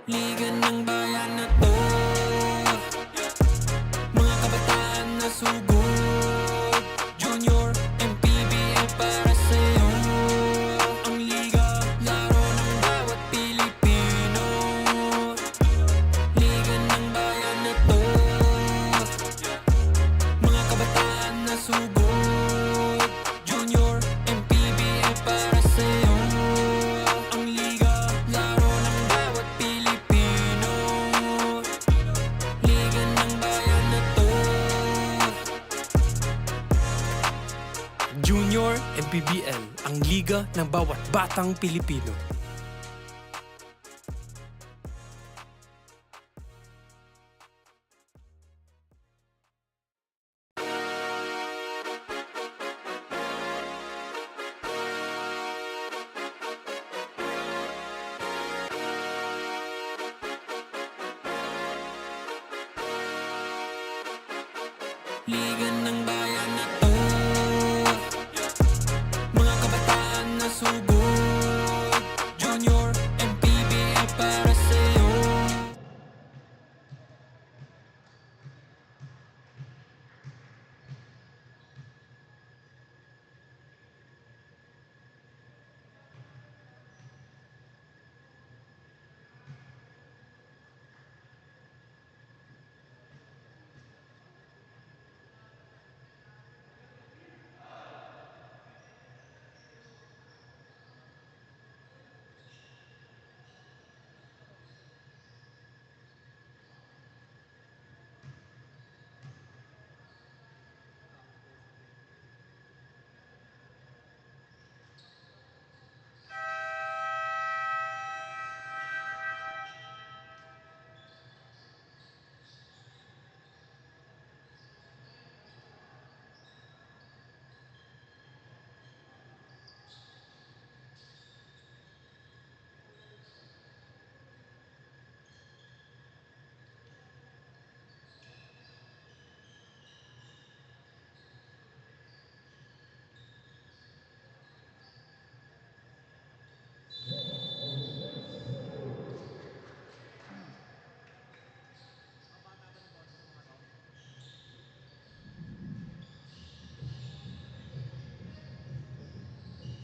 Liga ng bayan na to, mga kabataan na sugod. Junior MPBL para sa'yo. Ang liga, laro ng bawat Pilipino. Liga ng bayan na to, mga kabataan na sugod. Junior MPBL para sa'yo. Ang liga, laro ng bawat Pilipino. Liga ng bayan na to. Junior MPBL, ang liga ng bawat batang Pilipino. Liga ng bayan na to, mga kabataan na sugod. Junior MPBL para sa'yo.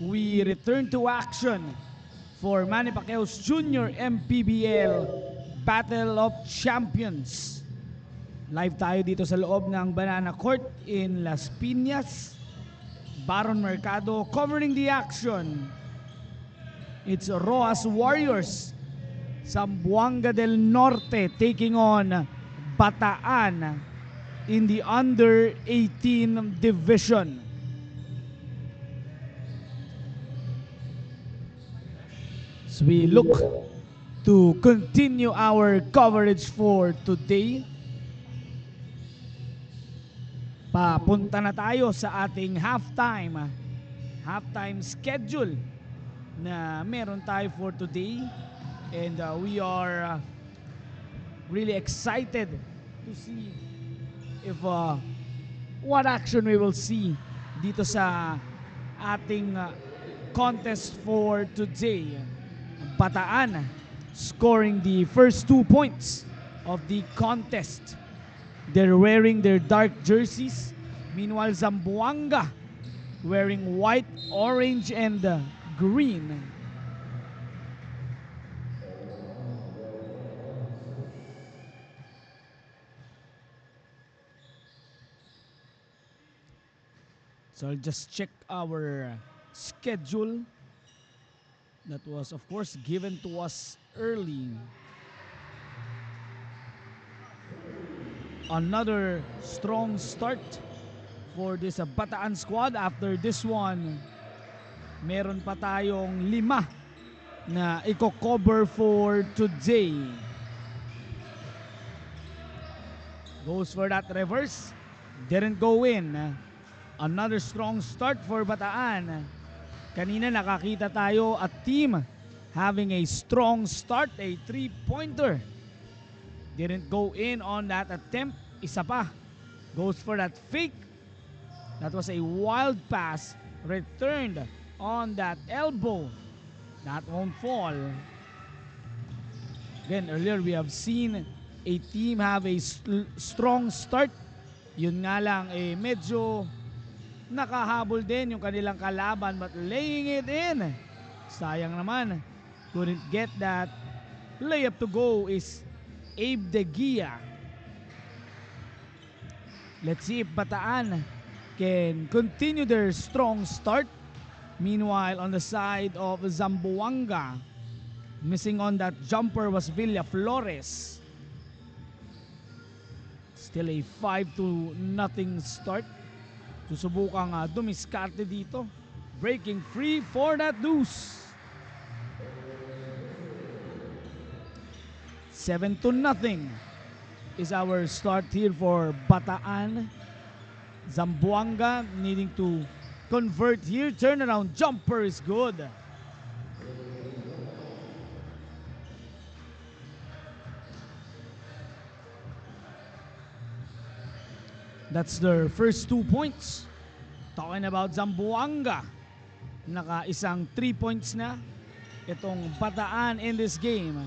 We return to action for Manny Pacquiao's Junior MPBL Battle of Champions. Live tayo dito sa loob ng Banana Court in Las Piñas. Baron Mercado covering the action. It's Rojas Warriors, Zamboanga del Norte taking on Bataan in the under 18 division. As we look to continue our coverage for today, papunta na tayo sa ating halftime schedule na meron tayo for today, and we are really excited to see if what action we will see dito sa ating contest for today. Bataan scoring the first 2 points of the contest. They're wearing their dark jerseys. Meanwhile, Zamboanga wearing white, orange, and green. So I'll just check our schedule. That was, of course, given to us early. Another strong start for this Bataan squad. After this one, meron pa tayong 5 na i-cover for today. Goes for that reverse. Didn't go in. Another strong start for Bataan. Kanina nakakita tayo a team having a strong start, a 3-pointer. Didn't go in on that attempt. Isa pa. Goes for that fake. That was a wild pass. Returned on that elbow. That won't fall. Again, earlier we have seen a team have a strong start. Yun nga lang, medyo nakahabol din yung kanilang kalaban but laying it in. Sayang naman, couldn't get that layup to go is Abe De Gia. Let's see if Bataan can continue their strong start. Meanwhile, on the side of Zamboanga, missing on that jumper was Villa Flores. Still a 5-0 start. Susubukang dumiskarte dito. Breaking free for that deuce. 7-0 is our start here for Bataan. Zamboanga needing to convert here. Turnaround jumper is good. That's their first 2 points. Talking about Zamboanga, naka-isang 3 points na itong Bataan in this game.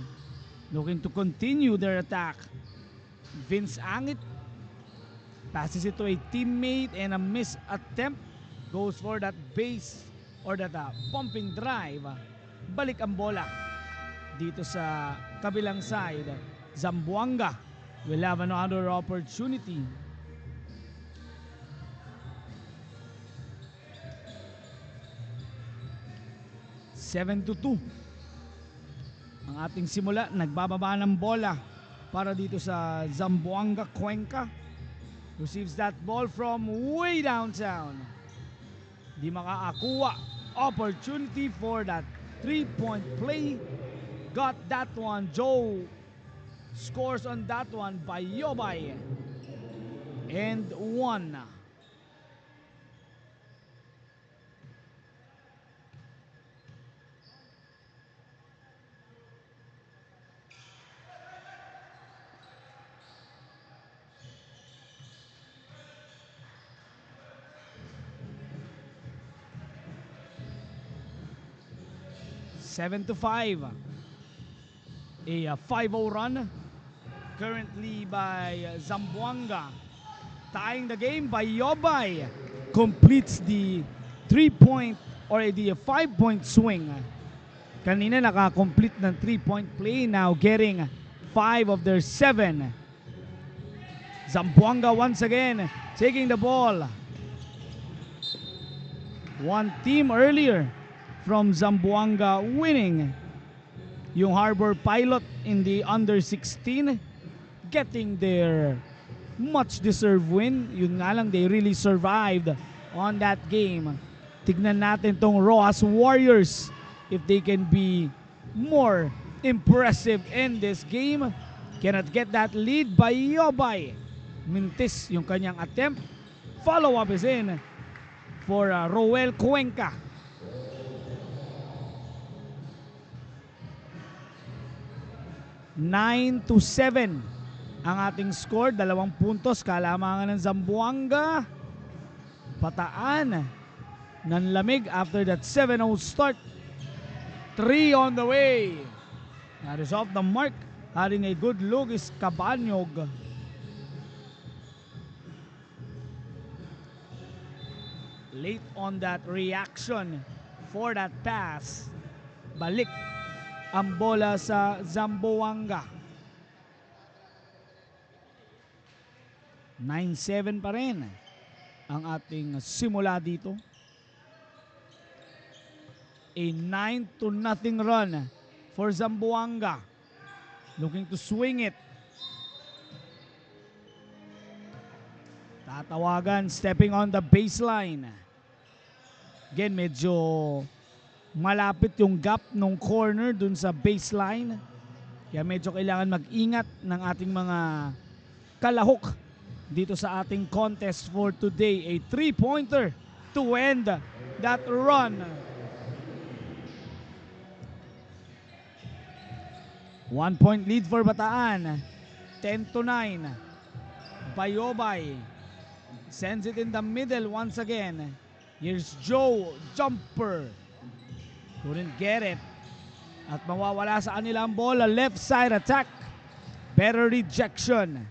Looking to continue their attack. Vince Angit passes it to a teammate and a missed attempt. Goes for that base or that pumping drive. Balik ang bola dito sa kabilang side. Zamboanga will have another opportunity. Seven to 2 ang ating simula. Nagbababa ng bola para dito sa Zamboanga. Cuenca receives that ball from way downtown. Di makaakuha. Opportunity for that 3-point play. Got that one. Joe scores on that one by Yobay. And 1. Seven to 5. A 5-0 run currently by Zamboanga. Tying the game by Yobay. Completes the 3-point or the 5-point swing. Kanina naka-complete ng 3-point play. Now getting 5 of their 7. Zamboanga once again taking the ball. One team earlier from Zamboanga winning. Yung Harbor Pilot in the under-16 getting their much-deserved win. Yun nga lang, they really survived on that game. Tignan natin tong Rojas Warriors if they can be more impressive in this game. Cannot get that lead by Yobay. Mintis yung kanyang attempt. Follow-up is in for Roel Cuenca. 9-7 ang ating score. 2 puntos kalamangan ng Zamboanga. Bataan nanlamig after that 7-0 start. 3 on the way. That is off the mark. Having a good look is Cabanyog. Late on that reaction for that pass. Balik ang bola sa Zamboanga. 9-7 pa rin ang ating simula dito. A 9-0 run for Zamboanga. Looking to swing it. Tatawagan, stepping on the baseline. Again, medyo malapit yung gap ng corner dun sa baseline. Kaya medyo kailangan mag-ingat ng ating mga kalahok dito sa ating contest for today. A 3-pointer to end that run. 1-point lead for Bataan. 10-9. Bayobay sends it in the middle once again. Here's Joe, jumper. Couldn't get it. At mawawala sa kanila ang bola. Left side attack. Better rejection.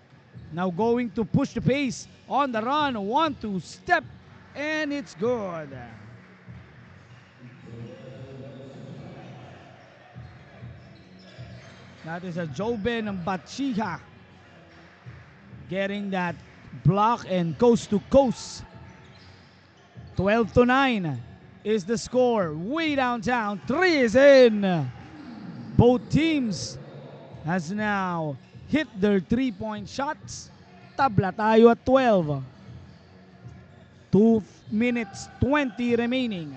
Now going to push the pace. On the run. 1-2 step. And it's good. That is a Joben Bachiha getting that block and coast to coast. 12-9 is the score. Way downtown. 3 is in. Both teams has now hit their 3-point shots. Tabla tayo at 12. 2 minutes 20 remaining.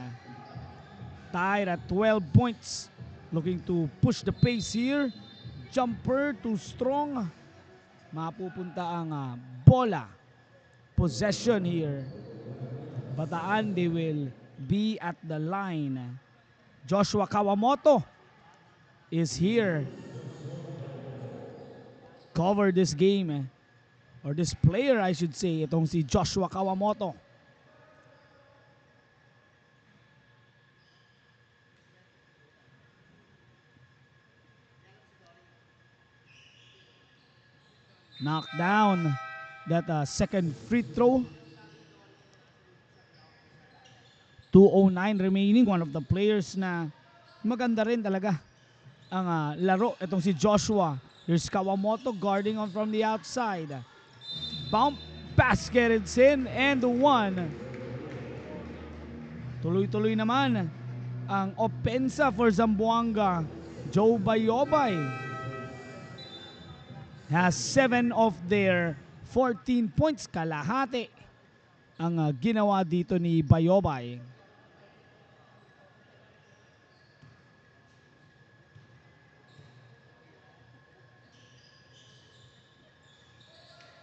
Tied at 12 points. Looking to push the pace here. Jumper too strong. Mapupunta ang bola. Possession here. Bataan, they will be at the line. Joshua Kawamoto is here. Cover this game. Or this player, I should say. Itong si Joshua Kawamoto. Knocked down that second free throw. 2:09 remaining. One of the players na maganda rin talaga ang laro. Itong si Joshua. Here's Kawamoto guarding on from the outside. Bump, basket, it's in, and one. Tuloy-tuloy naman ang opensa for Zamboanga. Joe Bayobay has 7 of their 14 points. Kalahati ang ginawa dito ni Bayobay.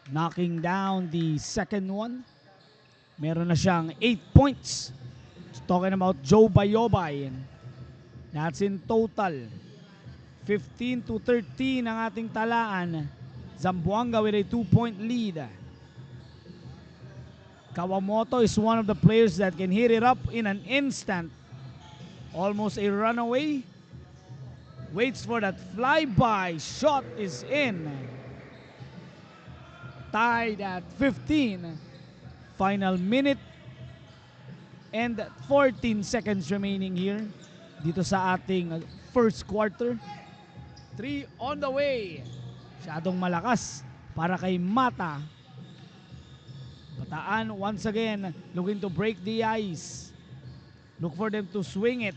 Knocking down the second one. Meron na siyang 8 points. Talking about Joe Bayobay. That's in total. 15-13 ang ating talaan. Zamboanga with a 2-point lead. Kawamoto is one of the players that can hit it up in an instant. Almost a runaway. Waits for that flyby. Shot is in. Tied at 15. Final minute and 14 seconds remaining here dito sa ating first quarter. 3 on the way. Masyadong malakas para kay Mata. Bataan once again looking to break the ice. Look for them to swing it.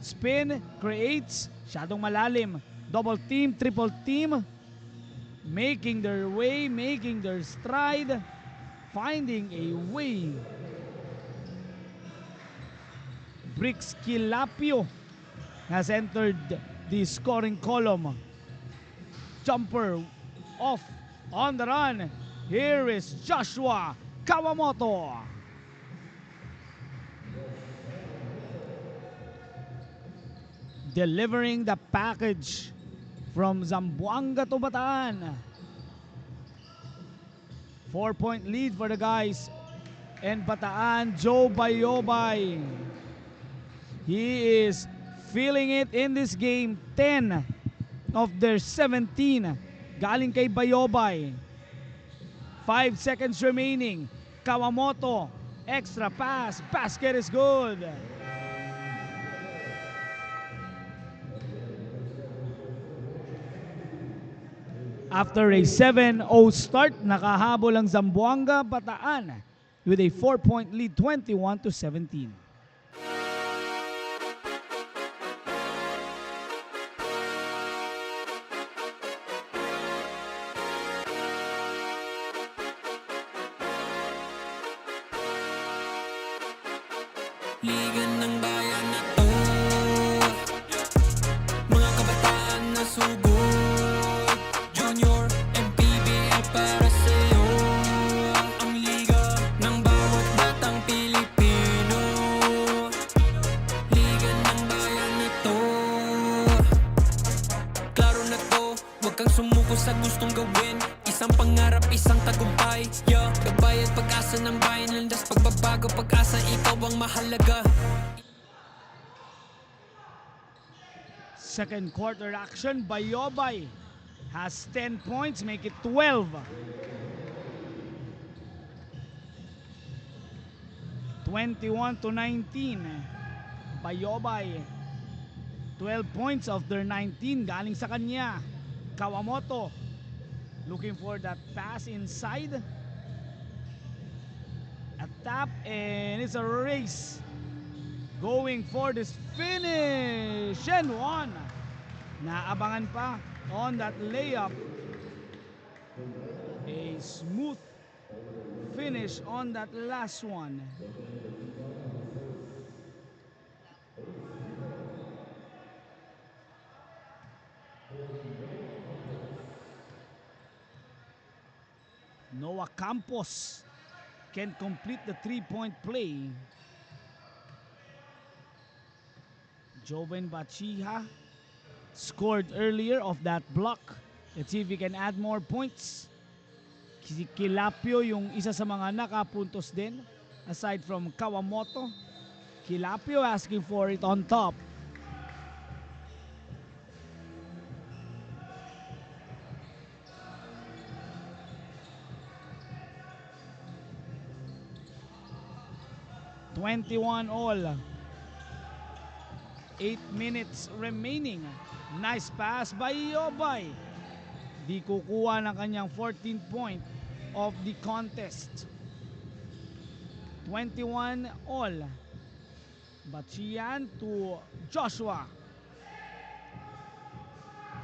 Spin, creates, masyadong malalim. Double team, triple team. Making their way, making their stride. Finding a way. Bricks Kilapio has entered the scoring column. Jumper off on the run. Here is Joshua Kawamoto. Delivering the package from Zamboanga to Bataan. 4-point lead for the guys. And Bataan, Joe Bayobay. He is feeling it in this game. 10 of their 17 galing kay Bayobay. 5 seconds remaining. Kawamoto, extra pass, basket is good. After a 7-0 start, nakahabol ang Zamboanga. Bataan with a 4-point lead, 21-17. Liga ng bayan na to. Mga kabataan na sugod. Junior and PBL para sa'yo. Ang liga ng bawat batang Pilipino. Liga ng bayan na to. Klaro na to, huwag kang sumuko sa gustong gawin. Isang pangarap, isang tagumpay. Yeah, gabay at pag-asa ng bayan. Landas pagbabago, pag-asa, ikaw ang mahalaga. Second quarter action, Bayobay has 10 points, make it 12. 21-19. Bayobay, 12 points of their 19 galing sa kanya. Kawamoto looking for that pass inside. A tap and it's a race. Going for this finish. And one. Naabangan pa on that layup. A smooth finish on that last one. Noah Campos can complete the three-point play. Joven Bachiha scored earlier of that block. Let's see if he can add more points. Si Kilapio yung isa sa mga nakapuntos din aside from Kawamoto. Kilapio asking for it on top. $21 all. 8 minutes remaining. Nice pass by Yobay. Di kukuha ng kanyang 14th point of the contest. 21 all. Bachian to Joshua.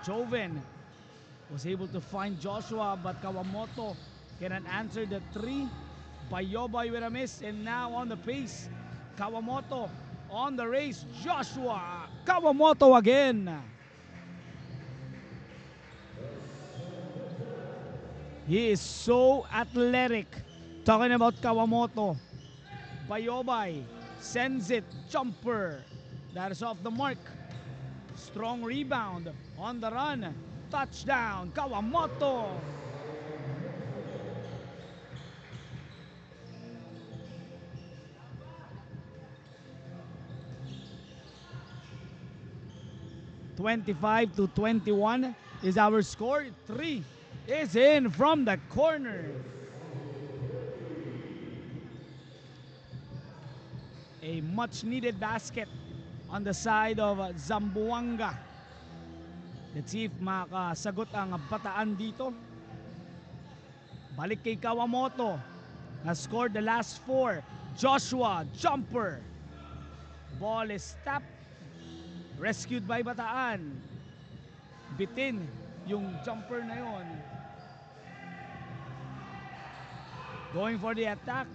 Joven was able to find Joshua, but Kawamoto cannot answer the three. Bayobay with a miss, and now on the pace. Kawamoto on the race. Joshua. Kawamoto again. He is so athletic. Talking about Kawamoto. Bayobay sends it. Jumper. That is off the mark. Strong rebound. On the run. Touchdown. Kawamoto. (25-21) is our score. 3 is in from the corner. A much needed basket on the side of Zamboanga. Let's see if makasagot ang Bataan dito. Balik kay Kawamoto. Has scored the last 4. Joshua, jumper. Ball is tapped. Rescued by Bataan. Bitin yung jumper na yon. Going for the attack.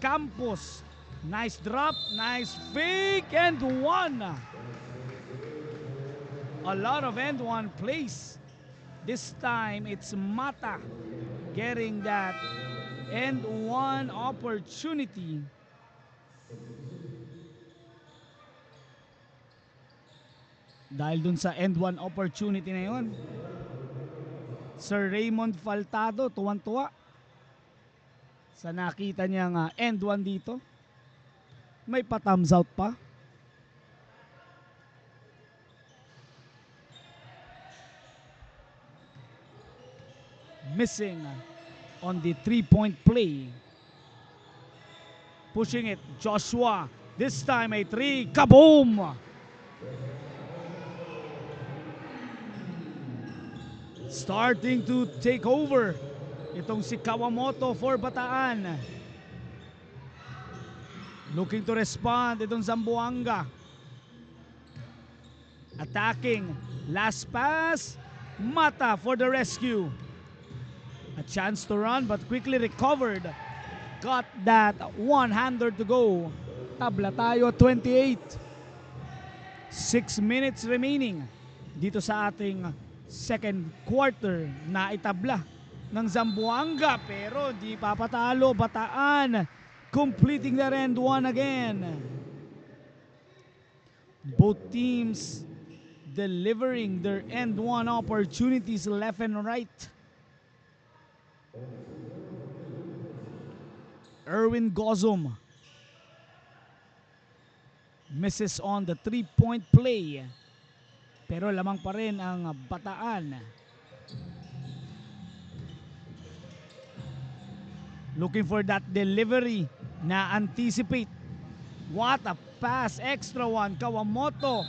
Campos. Nice drop. Nice fake. And one. A lot of end one plays. This time it's Mata getting that end one opportunity. Dahil dun sa end one opportunity na yun, Sir Raymond Faltado tuwan-tuwa sa nakita niyang end one dito. May pa-thumbs out pa. Missing on the three-point play. Pushing it, Joshua. This time a three. Kaboom! Starting to take over itong si Kawamoto for Bataan. Looking to respond itong Zamboanga. Attacking. Last pass. Mata for the rescue. A chance to run but quickly recovered. Got that one-hander to go. Tabla tayo 28. 6 minutes remaining dito sa ating second quarter. Na itabla ng Zamboanga pero di papatalo. Bataan completing their end one again. Both teams delivering their end one opportunities left and right. Erwin Gozum misses on the three-point play. pero lamang pa rin ang Bataan. Looking for that delivery na anticipate. What a pass, extra one, Kawamoto.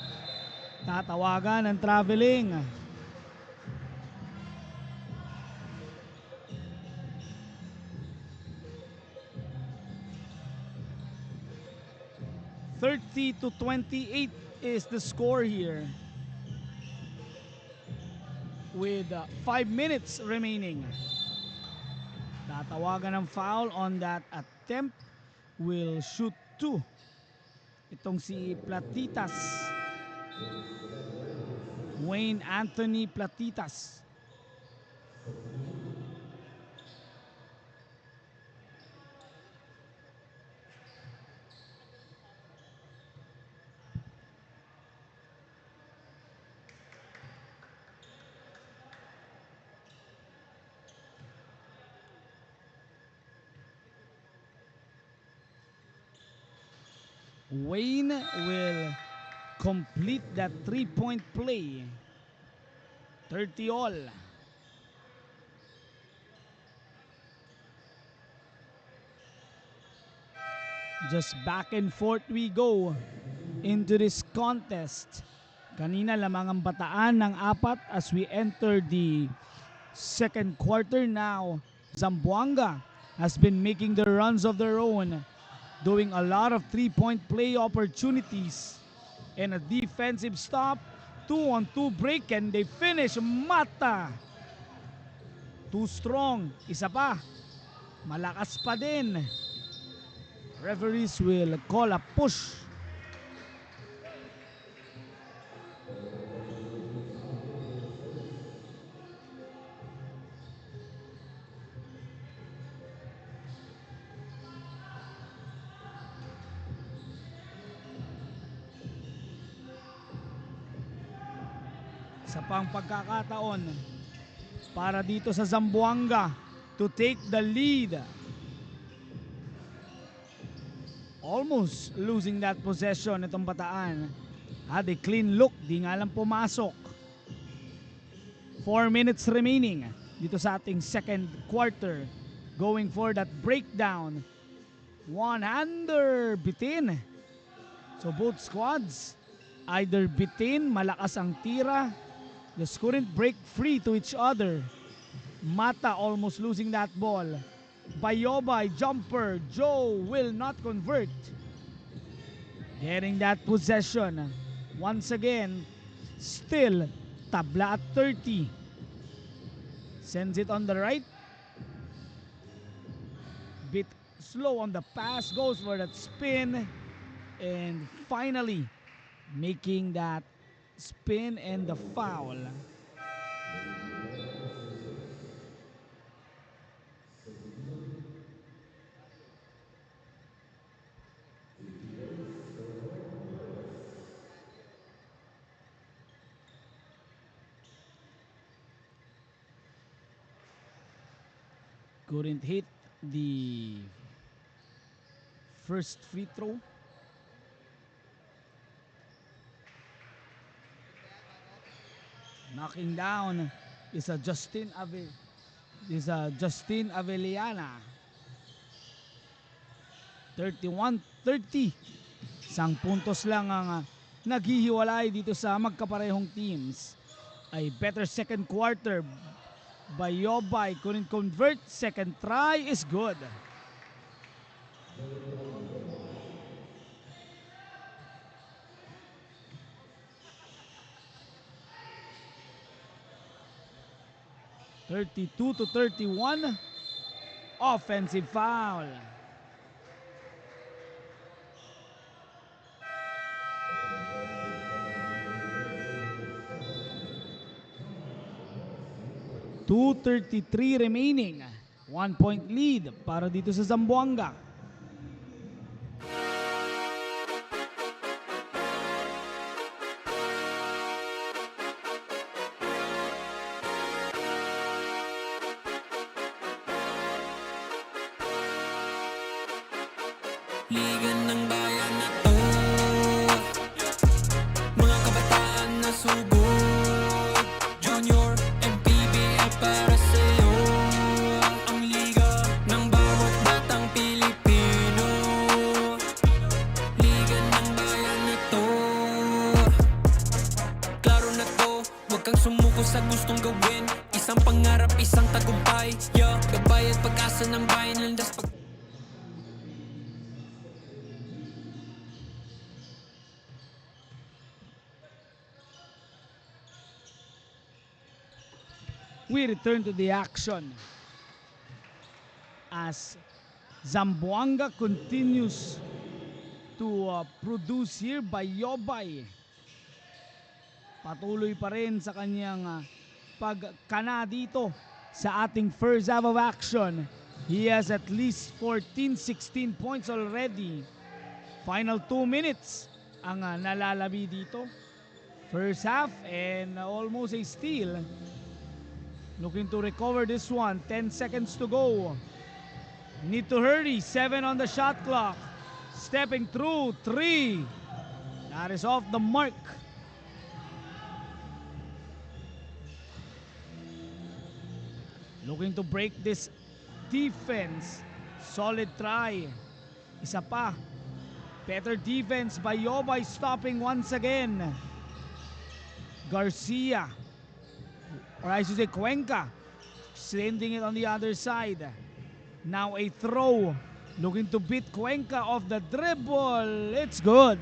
Tatawagan ng traveling. (30-28) is the score here. With 5 minutes remaining. Tatawagan ng foul on that attempt. Will shoot 2. Itong si Platitas. Wayne Anthony Platitas. Wayne will complete that 3-point play. 30 all. Just back and forth we go into this contest. Kanina lamang ang Bataan ng 4 as we enter the second quarter now. Zamboanga has been making the runs of their own, doing a lot of 3-point play opportunities and a defensive stop. 2-on-2 break and they finish. Mata. Too strong. Isa pa. Malakas pa din. Referees will call a push. Sa pang pagkakataon para dito sa Zamboanga to take the lead. Almost losing that possession itong Bataan. Had a clean look, di nga lang pumasok. 4 minutes remaining dito sa ating second quarter. Going for that breakdown. One-hander, bitin. So both squads either bitin, malakas ang tira, just couldn't break free to each other. Mata almost losing that ball. Bayobay, jumper, Joe will not convert. Getting that possession. Once again, still tabla at 30. Sends it on the right. Bit slow on the pass, goes for that spin. And finally, making that spin and the foul. Couldn't hit the first free throw. Knocking down is a Justin Avellana. 31-30. Isang puntos lang ang naghihiwalay dito sa magkaparehong teams. A better second quarter. Bayobay couldn't convert. Second try is good. (32-31). Offensive foul. (2:33) remaining. 1-point lead para dito sa Zamboanga. Liga ng bayan na to, mga kabataan na sugo. pangarap, isang tagumpay. Yeah, gabay at pag-asa ng bayan, landas pag... We return to the action as Zamboanga continues to produce here by Yobay. Patuloy pa rin sa kanyang pagkana dito sa ating first half of action. He has at least 14-16 points already. Final 2 minutes ang nalalabi dito. First half and almost a steal. Looking to recover this one. 10 seconds to go. Need to hurry. 7 on the shot clock. Stepping through. 3. That is off the mark. Looking to break this defense. Solid try. Isa pa. Better defense by Yobay, stopping once again. Garcia. Or I should say Cuenca, sending it on the other side. Now a throw, looking to beat Cuenca off the dribble. It's good.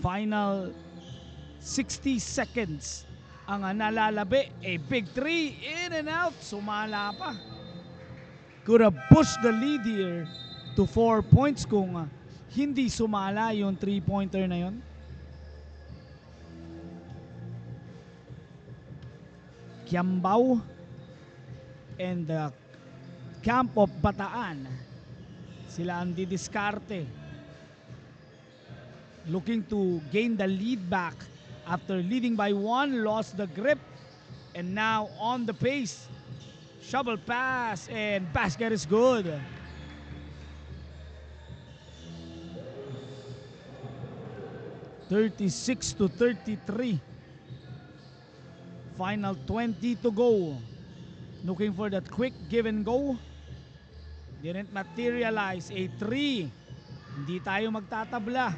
Final 60 seconds ang nalalabi. A big three, in and out, sumala pa. Could have pushed the lead here to 4 points kung hindi sumala yung 3-pointer na yon. Kiambao and the camp of Bataan, sila ang didiskarte. Looking to gain the lead back after leading by 1, lost the grip, and now on the pace. Shovel pass and basket is good. (36-33). Final 20 to go. Looking for that quick give and go. Didn't materialize. A 3. Hindi tayo magtatabla.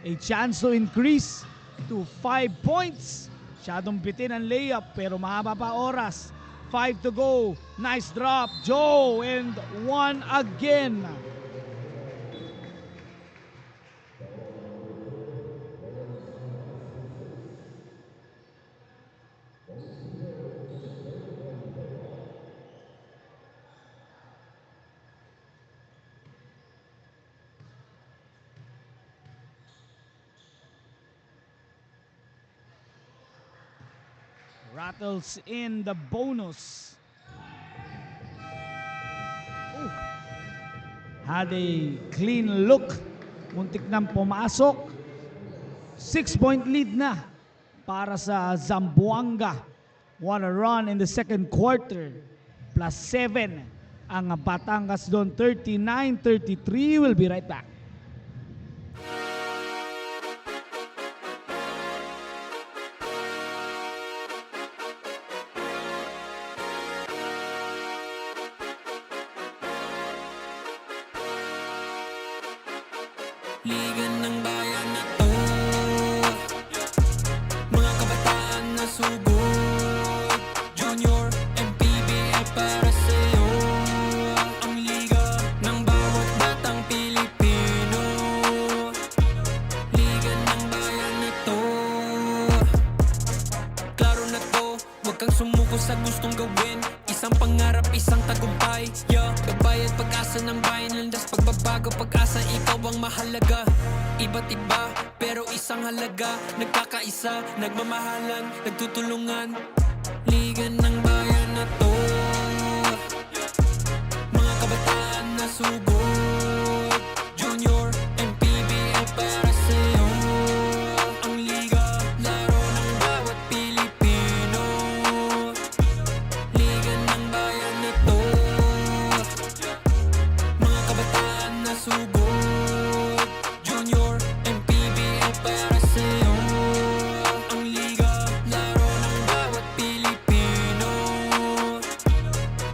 A chance to increase to 5 points. Masyadong bitin ang layup pero mahaba pa oras. 5 to go. Nice drop. Joe and 1 again. Rattles in the bonus. Oh. Had a clean look. Muntik nang pumasok. 6-point lead na para sa Zamboanga. What a run in the second quarter. Plus 7 ang Batangas doon. 39-33. We'll be right back. Liga ng bayan na to, mga kabataan na sugod. Junior, MPBL para sa'yo. Ang liga ng bawat batang Pilipino. Liga ng bayan na to. Klaro na to, huwag kang sumuko sa gustong gawin. Isang pangarap, isang tagumpay. Yeah, gabay at pag-asa ng bayan, landas pagbabago, pag-asa, ikaw ang mahalaga. Iba't iba, pero isang halaga. Nagkakaisa, nagmamahalan, nagtutulungan. Liga ng bayan na to, mga kabataan na sugod. Junior, MPBL para sa'yo. Ang liga, laro ng bawat Pilipino. Liga ng bayan na to, mga kabataan na sugod. Junior, MPBL para sa'yo. Ang liga, laro ng bawat Pilipino.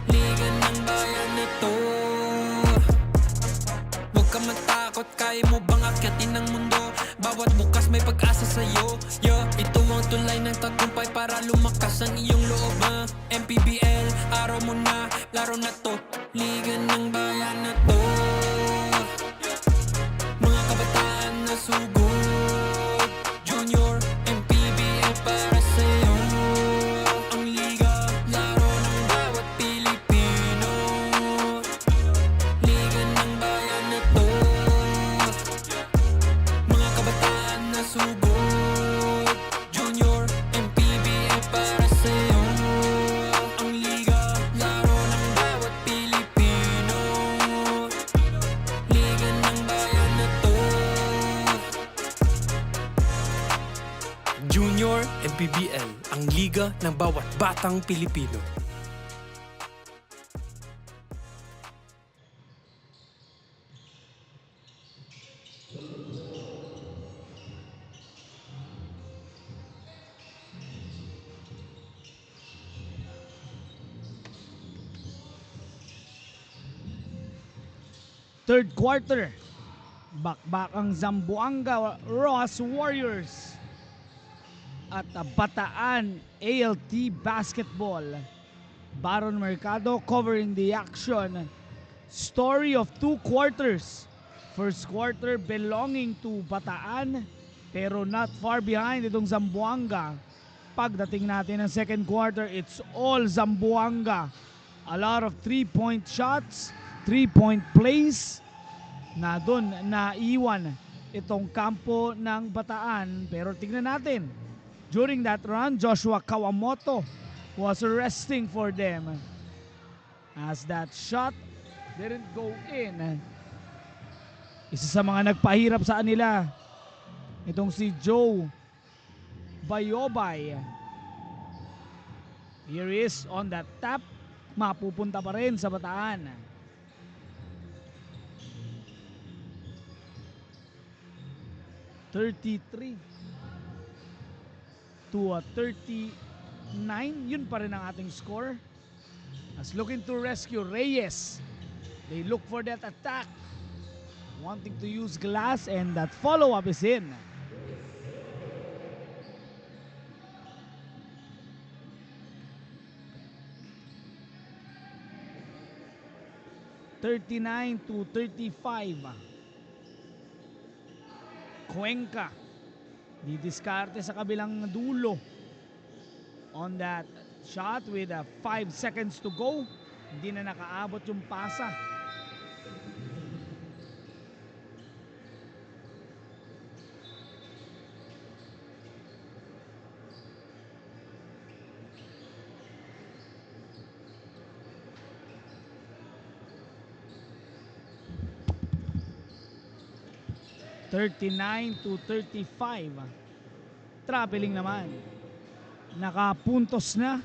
Liga ng bayan na to. Huwag ka matakot, kaya mo bang akyatin ng mundo? Bawat bukas may pag-asa sa'yo, yeah. Ito ang tulay ng tagumpay para lumakas ang iyong loob, MPBL, araw mo na, laro na to. Liga ng bayan na to. Mga kabataan na sugod, Junior, MPBL para sa'yo. Ang liga, laro ng bawat Pilipino. Liga ng bayan na to. Mga kabataan na sugod, Junior, MPBL para sa'yo. Ang liga, laro ng bawat Pilipino. Liga ng bayan na to. Junior MPBL, ang liga ng bawat batang Pilipino. Third quarter. Bakbak ang Zamboanga Rojas Warriors at Bataan ALT Basketball. Baron Mercado covering the action. Story of 2 quarters. First quarter belonging to Bataan pero not far behind itong Zamboanga. Pagdating natin ng second quarter, it's all Zamboanga. A lot of 3-point shots, 3-point plays na doon naiwan itong kampo ng Bataan. Pero tignan natin, during that run, Joshua Kawamoto was resting for them as that shot didn't go in. Isa sa mga nagpahirap sa kanila, itong si Joe Bayobay. Here is on that tap, mapupunta pa rin sa Bataan. (33 to 39, yun pa rin ang ating score. As looking to rescue Reyes, they look for that attack, wanting to use glass, and that follow-up is in. (39 to 35). Cuenca didiskarte sa kabilang dulo on that shot with 5 seconds to go. Hindi na nakaabot yung pasa. (39 to 35). Traveling naman. Nakapuntos na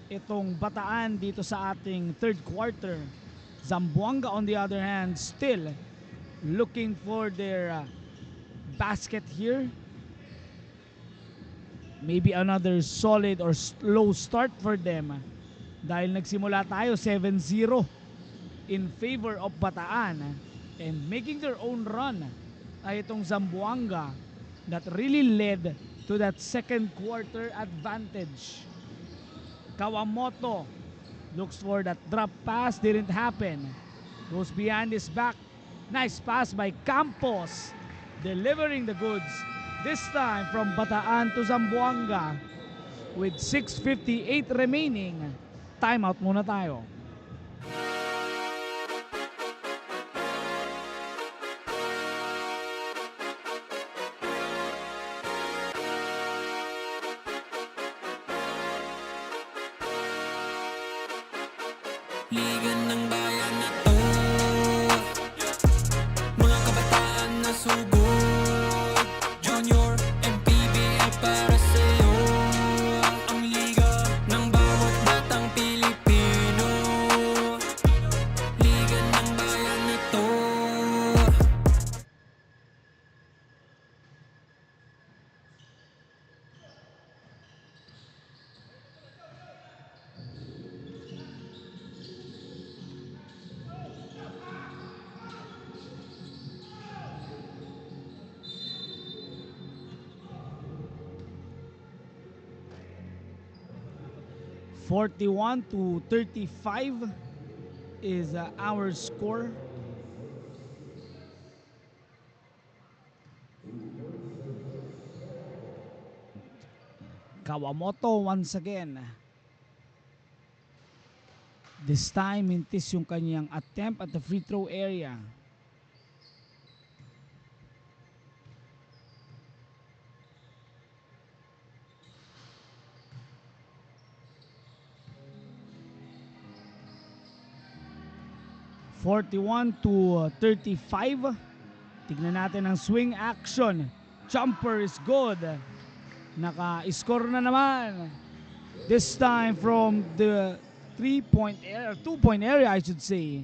itong Bataan dito sa ating third quarter. Zamboanga on the other hand still looking for their basket here. Maybe another solid or slow start for them. Dahil nagsimula tayo 7-0 in favor of Bataan, and making their own run ay itong Zamboanga that really led to that second quarter advantage. Kawamoto looks for that drop pass, didn't happen. Goes behind his back. Nice pass by Campos, delivering the goods. This time from Bataan to Zamboanga with 6:58 remaining. Timeout muna tayo. Liga ng bayan na to. Mga kabataan na sugod, Junior, MPBL para sa'yo. Ang liga ng bawat batang Pilipino. Liga ng bayan na to. 41-35 is our score. Kawamoto once again. This time, mintis yung kanyang attempt at the free throw area. (41-35). Tignan natin ang swing action. Jumper is good. Naka-score na naman. This time from the 2-point area, I should say.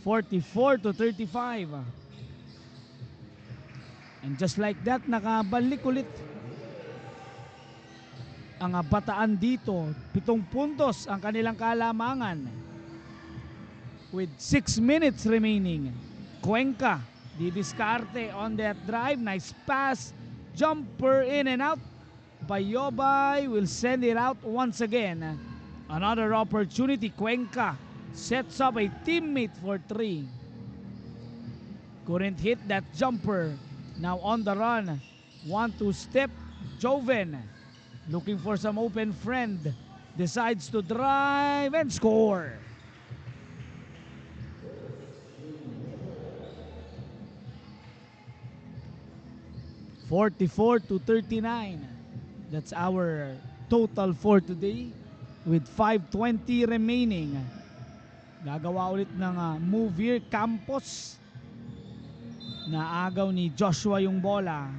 44-35. And just like that, nakabalik ulit ang Bataan dito. 7 puntos ang kanilang kalamangan. With 6 minutes remaining. Cuenca, didiskarte on that drive. Nice pass. Jumper in and out. Bayobay will send it out once again. Another opportunity. Cuenca sets up a teammate for 3. Couldn't hit that jumper. Now on the run. 1-2 step. Joven looking for some open friend. Decides to drive and score. (44-39). That's our total for today with 5:20 remaining. Gagawa ulit ng move here. Campos. Naagaw ni Joshua yung bola.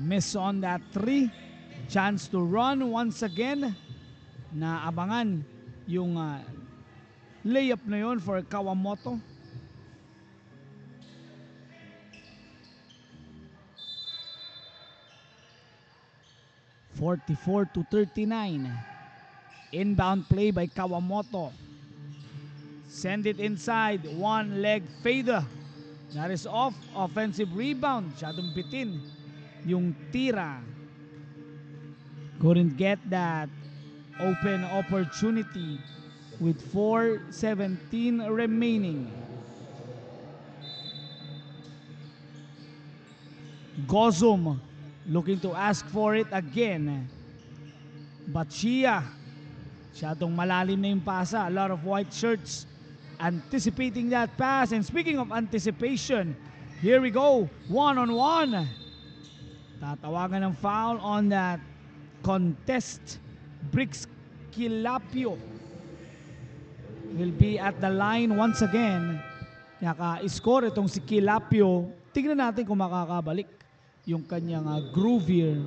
Miss on that 3. Chance to run once again. Naabangan yung layup na yun for Kawamoto. (44-39). Inbound play by Kawamoto. Send it inside. One leg fader. That is off. Offensive rebound. Siyadong bitin yung tira. Couldn't get that open opportunity with 4:17 remaining. Gozum looking to ask for it again. Bachia, siyadong malalim na yung pasa. A lot of white shirts anticipating that pass. And speaking of anticipation, here we go. One-on-one. Tatawagan ng foul on that contest. Bricks Kilapio will be at the line once again. Naka-score itong si Kilapio. Tignan natin kung makakabalik yung kanyang groove here.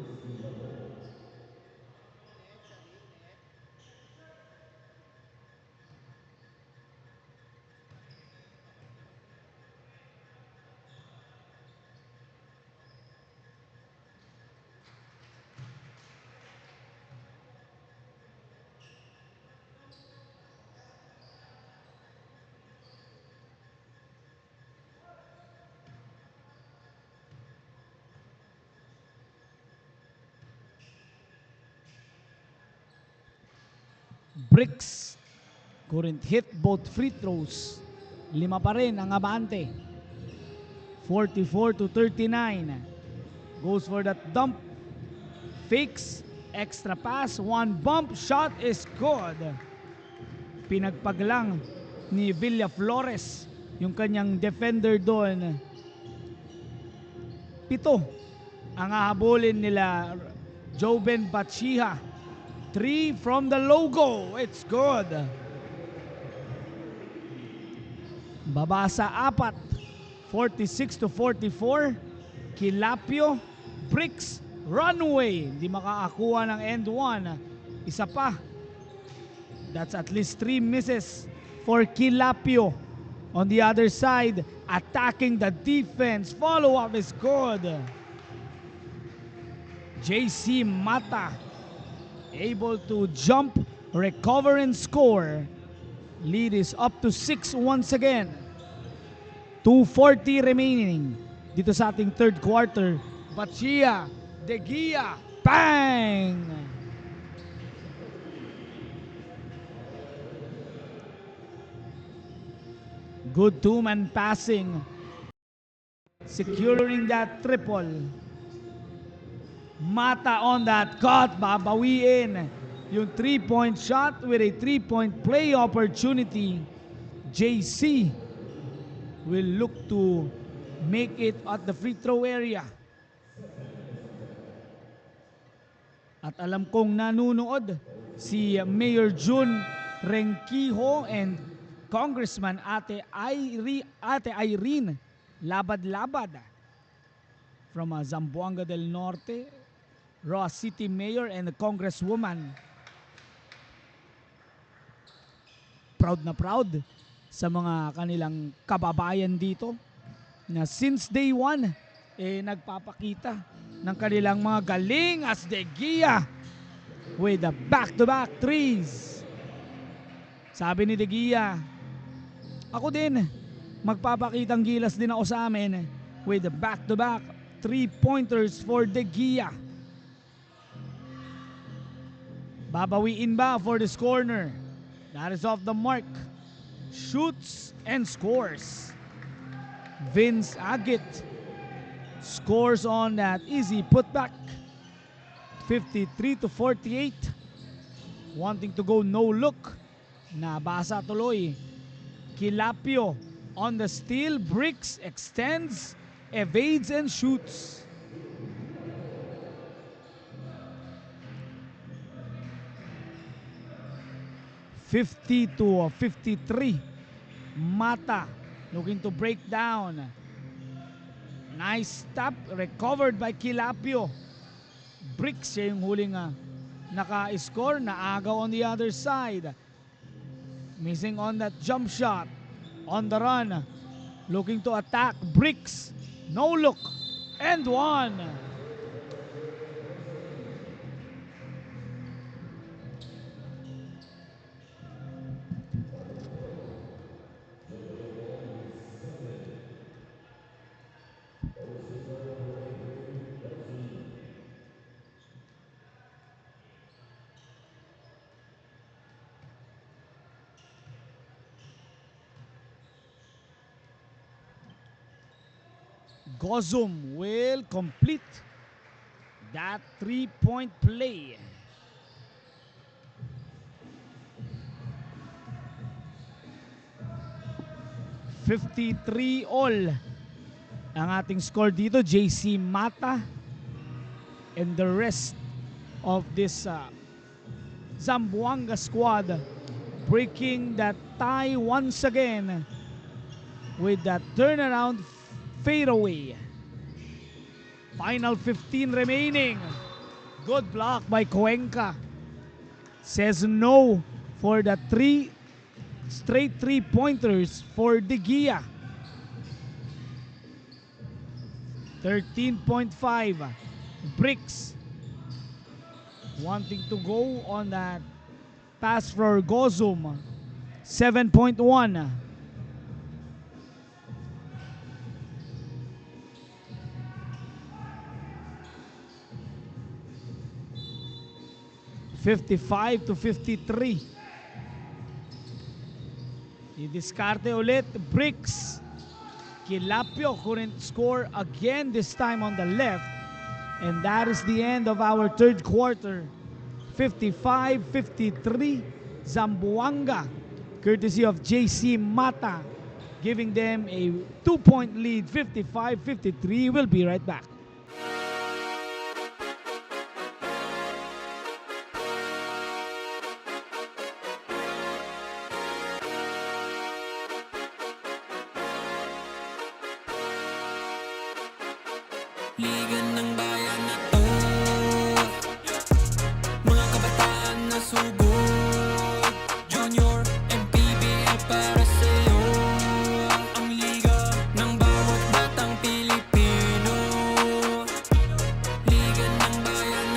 Bricks couldn't hit both free throws. 5 pa rin ang abante. 44-39. Goes for that dump. Fakes. Extra pass. One bump shot is good. Pinagpaglang ni Villa Flores yung kanyang defender doon. 7 ang hahabulin nila Joven Bachia. 3 from the logo. It's good. Baba sa 4. 46-44. Kilapio. Bricks. Runway. Hindi makakakuha ng end 1. Isa pa. That's at least 3 misses for Kilapio. On the other side, attacking the defense. Follow-up is good. JC Mata able to jump, recover, and score. Lead is up to 6 once again. 2:40 remaining dito sa ating third quarter. Bachia, De Gia, bang! Good two-man passing, securing that triple. Mata on that cut, babawiin yung 3-point shot with a 3-point play opportunity. JC will look to make it at the free throw area. At alam kong nanunood si Mayor June Renquijo and Congressman Ate Irene Labad-Labad from Zamboanga del Norte, Roa City Mayor and the Congresswoman. Proud na proud sa mga kanilang kababayan dito na since day one nagpapakita ng kanilang mga galing as De Gia with the back-to-back threes. Sabi ni De Gia, ako din, magpapakitang gilas din ako sa amin with the back-to-back 3-pointers for De Gia. Babawiin ba for this corner? That is off the mark. Shoots and scores. Vince Agit scores on that easy putback. 53-48. Wanting to go no look. Nabasa tuloy. Kilapio on the steal. Bricks extends, evades and shoots. (50-53). Mata looking to break down. Nice stop, recovered by Kilapio. Bricks siya yung huling naka-score, naagaw on the other side. Missing on that jump shot. On the run, looking to attack. Bricks, no look, and one. Gozum will complete that 3-point play. (53 all ang ating score dito. JC Mata and the rest of this Zamboanga squad breaking that tie once again with that turnaround fadeaway. Final 15 remaining. Good block by Cuenca. Says no for the straight 3-pointers for De Gia. 13.5. Bricks wanting to go on that pass for Gozum. 7.1. (55-53). Idiskarte ulit. Bricks. Kilapio couldn't score again, this time on the left. And that is the end of our third quarter. 55-53. Zamboanga, courtesy of JC Mata, giving them a 2-point lead. 55-53. We'll be right back. Liga ng bayan na to, mga kabataan na sugod. Junior and PBL para sa'yo. Ang liga ng bawat batang Pilipino. Liga ng bayan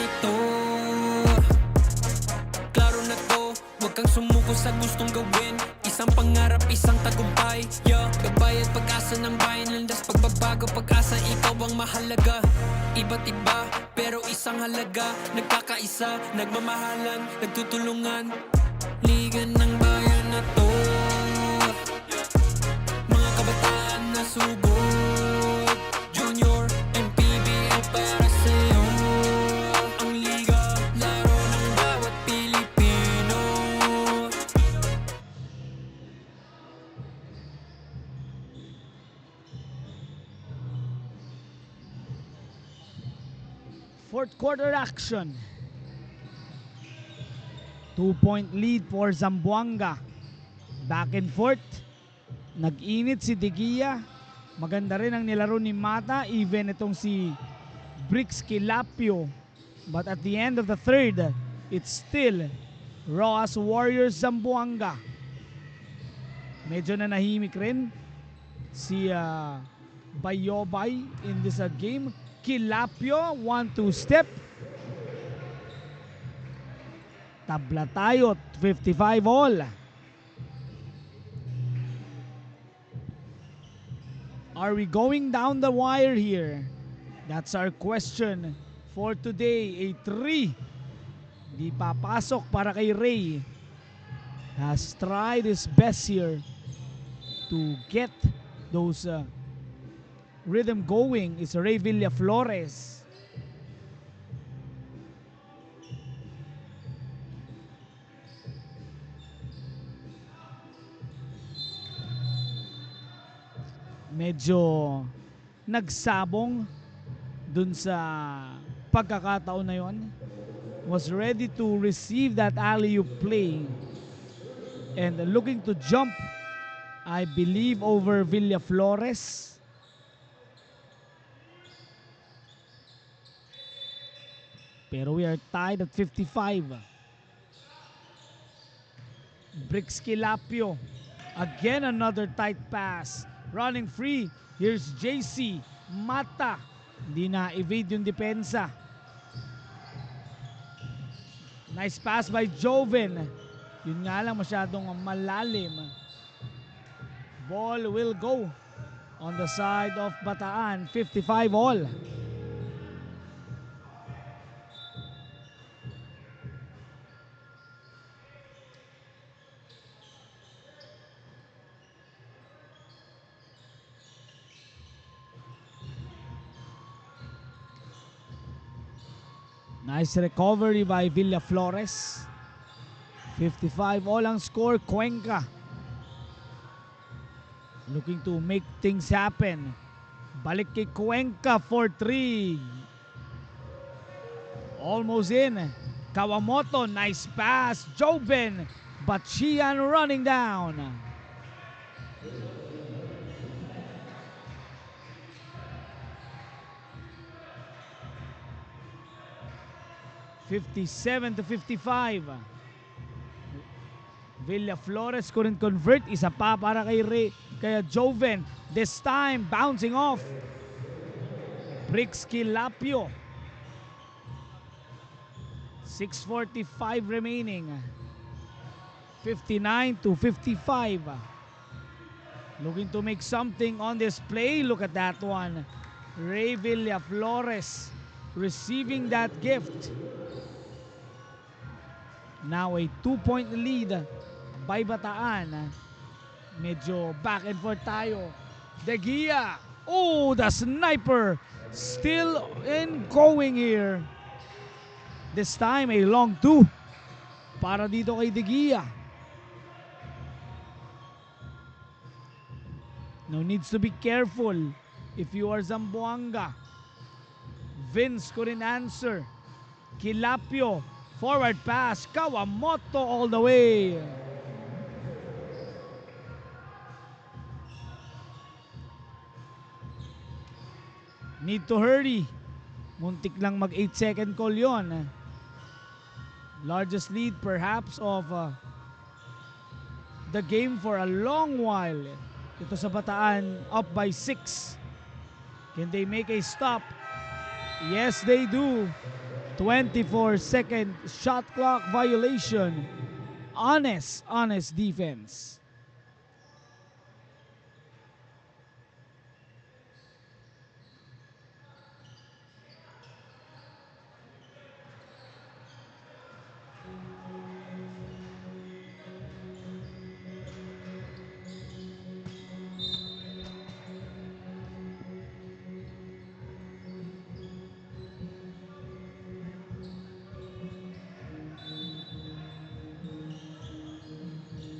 pangarap, isang tagumpay. Yeah, kabayad pag-asa ng bayan, landas pagbabago, pag-asa, ikaw ang mahalaga. Iba't iba, pero isang halaga. Nagkakaisa, nagmamahalan, nagtutulungan. Liga ng bayan na to, mga kabataan na subok. Junior and PBL para sa'yo. Ang liga, laro ng bawat Pilipino. Fourth quarter action. 2-point lead for Zamboanga. Back and forth. Nag-init si De Gia. Maganda rin ang nilaro ni Mata, even itong si Brix Kilapio. But at the end of the third, it's still Roas Warriors Zamboanga. Medyo nanahimik rin si Bayobay in this game. Kilapio, 1-2 step. Tabla tayo, 55 all. Are we going down the wire here? That's our question for today. A 3. Di papasok para kay Ray. Has tried his best here to get those rhythm going. Is Ray Villaflores. Medyo nagsabong dun sa pagkakataon na yon. Was ready to receive that alley-oop play and looking to jump, I believe, over Villaflores. Pero we are tied at 55. Brix Kilapio. Again, another tight pass. Running free. Here's JC Mata. Hindi na evade yung depensa. Nice pass by Joven. Yun nga lang, masyadong malalim. Ball will go on the side of Bataan. 55 all. Nice recovery by Villaflores. 55 all ang score. Cuenca looking to make things happen. Balik kay Cuenca for 3. Almost in. Kawamoto, nice pass. Joven, but Chian running down. (57-55). Villaflores couldn't convert. Isa pa para kay Ray, kaya Joven. This time bouncing off. Brix Kilapio. 6:45 remaining. 59-55. Looking to make something on this play. Look at that one. Ray Villaflores receiving that gift. Now a 2-point lead by Bataan. Medyo back and forth tayo. De Gia. Oh, the sniper still in going here. This time a long 2 para dito kay De Gia. No needs to be careful if you are Zamboanga. Vince couldn't answer. Kilapio. Forward pass. Kawamoto all the way. Need to hurry. Muntik lang mag 8-second call yon. Largest lead perhaps of the game for a long while. Ito sa Bataan, up by 6. Can they make a stop? Yes, they do. 24-second shot clock violation. Honest defense.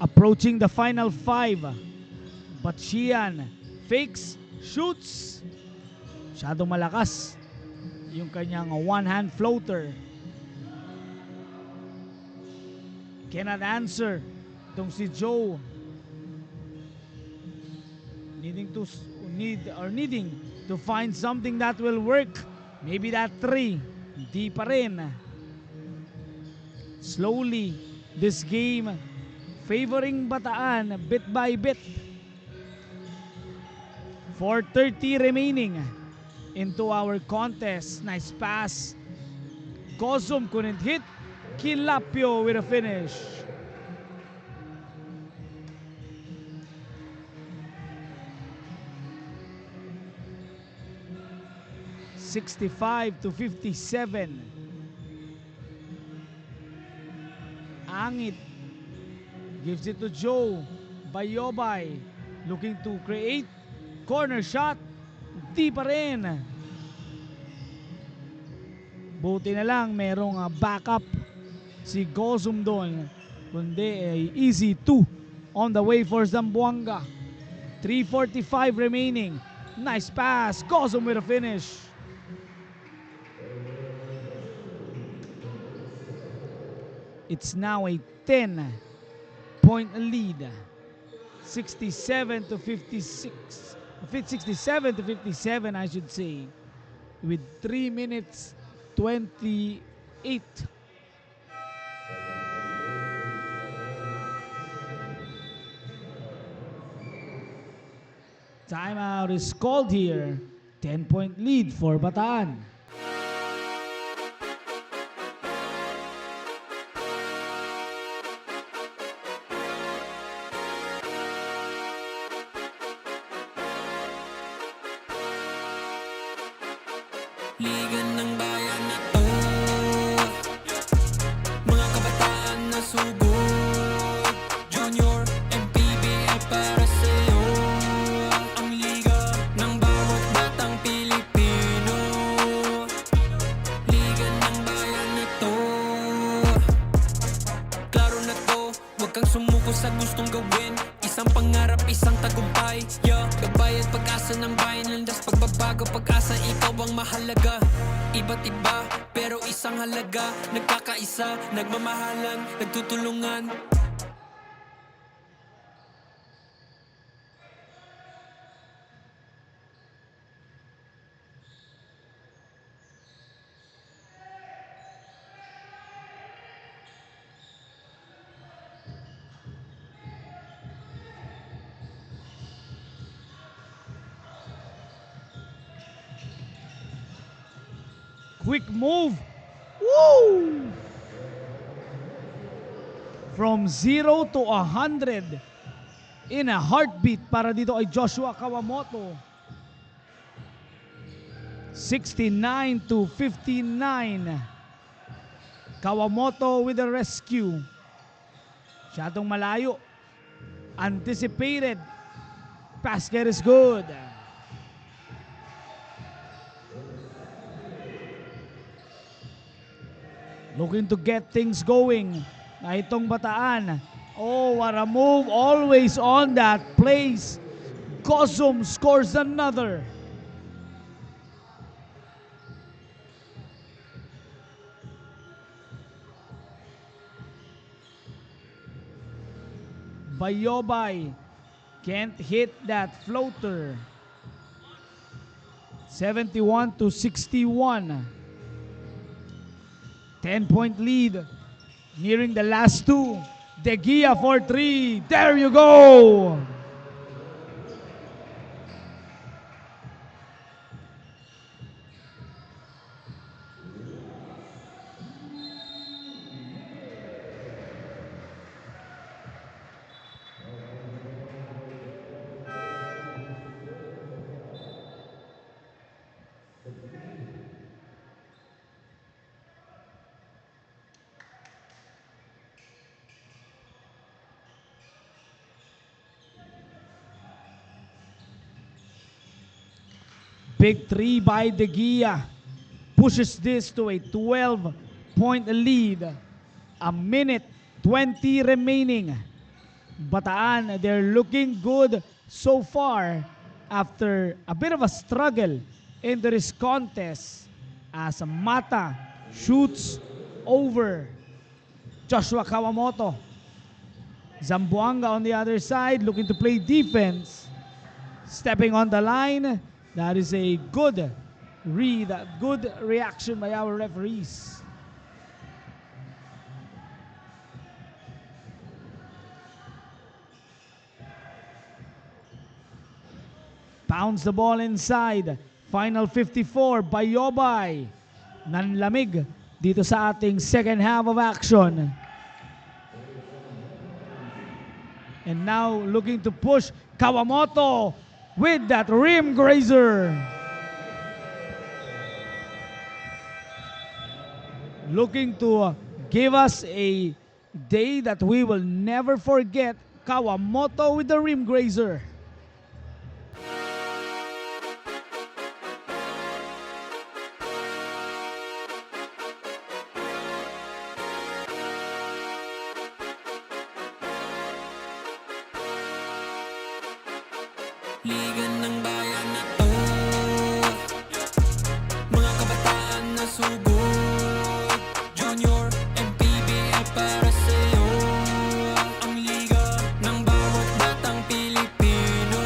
approaching the final 5. But Xian fakes, shoots. Masyadong malakas yung kanyang one-hand floater. Cannot answer itong si Joe. Needing to find something that will work. Maybe that 3. Hindi pa rin. Slowly, this game favoring Bataan bit by bit. 4:30 remaining into our contest. Nice pass. Gozum couldn't hit. Kilapio with a finish. (65-57). Angit gives it to Joe. Bayobay looking to create. Corner shot. Di pa rin. Buti na lang merong backup si Gozum doon. Kundi easy 2 on the way for Zamboanga. 3:45 remaining. Nice pass. Gozum with a finish. It's now a 10-point lead. 67-56. 67-57, I should say. With 3 minutes 28. Timeout is called here. 10-point lead for Bataan. Liga ng bayan na to, mga kabataan na sugod. Junior and PBL para sa'yo. Ang liga ng bawat batang Pilipino. Liga ng bayan na to. Klaro na to, huwag kang sumuko sa gustong gawin. Isang pangarap, isang tagumpay. Gabay at pag-asa ng bayan. Landas pagbabago, pag-asa, ikaw ang mahalaga. Iba't iba, pero isang halaga. Nagkakaisa, nagmamahalan, nagtutulungan. Quick move. Woo! From 0 to 100 in a heartbeat para dito kay Joshua Kawamoto. 69-59. Kawamoto with the rescue. Masyadong malayo. Anticipated. Basket is good. Looking to get things going na itong Bataan. Oh, what a move. Always on that place. Gozum scores another. Bayobay can't hit that floater. 71-61. 10-point lead. Nearing the last 2. De Gia for 3. There you go. Big 3 by De Gia pushes this to a 12-point lead. A minute 20 remaining. Bataan, they're looking good so far after a bit of a struggle into this contest as Mata shoots over Joshua Kawamoto. Zamboanga on the other side looking to play defense. Stepping on the line. That is a good read, a good reaction by our referees. Pounds the ball inside. Final 54, Bayobay. Nanlamig dito sa ating second half of action. And now looking to push Kawamoto with that rim grazer. Looking to give us a day that we will never forget. Kawamoto with the rim grazer. Liga ng bayan na to, mga kabataan na sugod, Junior MPBL para sa'yo. Ang liga ng bawat batang Pilipino,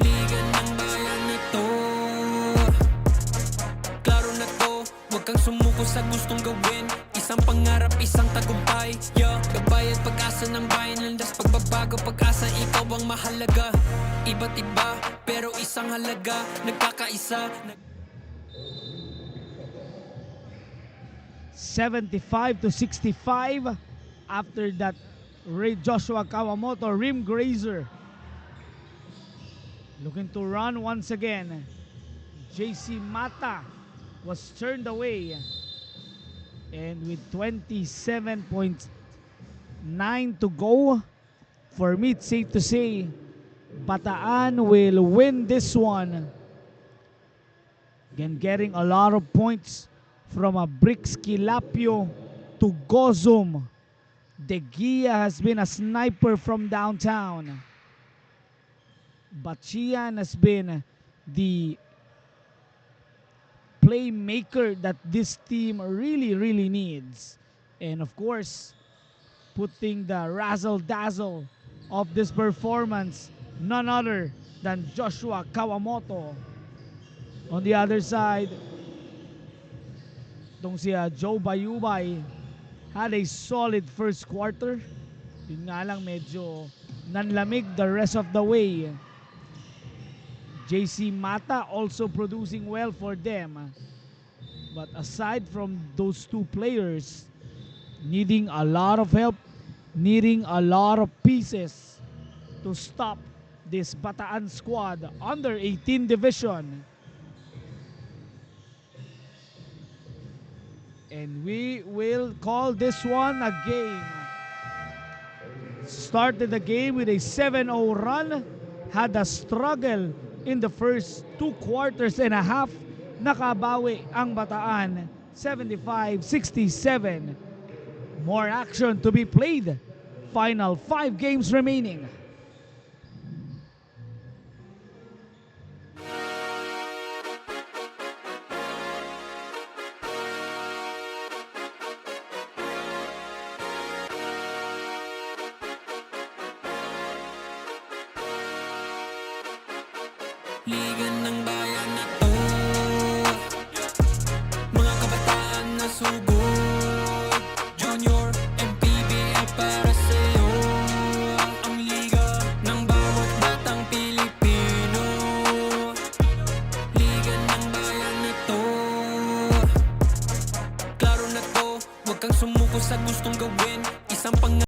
liga ng bayan na to. Klaro na to, huwag kang sumuko sa gustong gawin. Isang pangarap, isang tagumpay, yeah. Gabay at pag-asa ng bayan, landas pagbabago, pag-asa, ikaw ang mahalaga. Iba't iba, pero isang halaga, nagkakaisa. 75-65 after that Ray Joshua Kawamoto rim grazer. Looking to run once again. JC Mata was turned away. And with 27.9 to go, for me it's safe to say Bataan will win this one. Again, getting a lot of points from a Brixky Lapio to Gozum. De Gia has been a sniper from downtown. Bachian has been the playmaker that this team really needs. And of course, putting the razzle-dazzle of this performance, none other than Joshua Kawamoto. On the other side, itong si Joe Bayubay had a solid first quarter. Yun nga lang, medyo nanlamig the rest of the way. JC Mata also producing well for them. But aside from those two players, needing a lot of help, needing a lot of pieces to stop this Bataan squad under 18 division. And we will call this one a game. Started the game with a 7-0 run, had a struggle in the first 2 quarters and a half. Nakabawi ang Bataan, 75-67. More action to be played. Final 5 games remaining. Liga ng bayan na to, mga kabataan na sugod, Junior MPBL para sa'yo. Ang liga ng bawat batang Pilipino, liga ng bayan na to. Klaro na to, huwag kang sumuko sa gustong gawin. Isang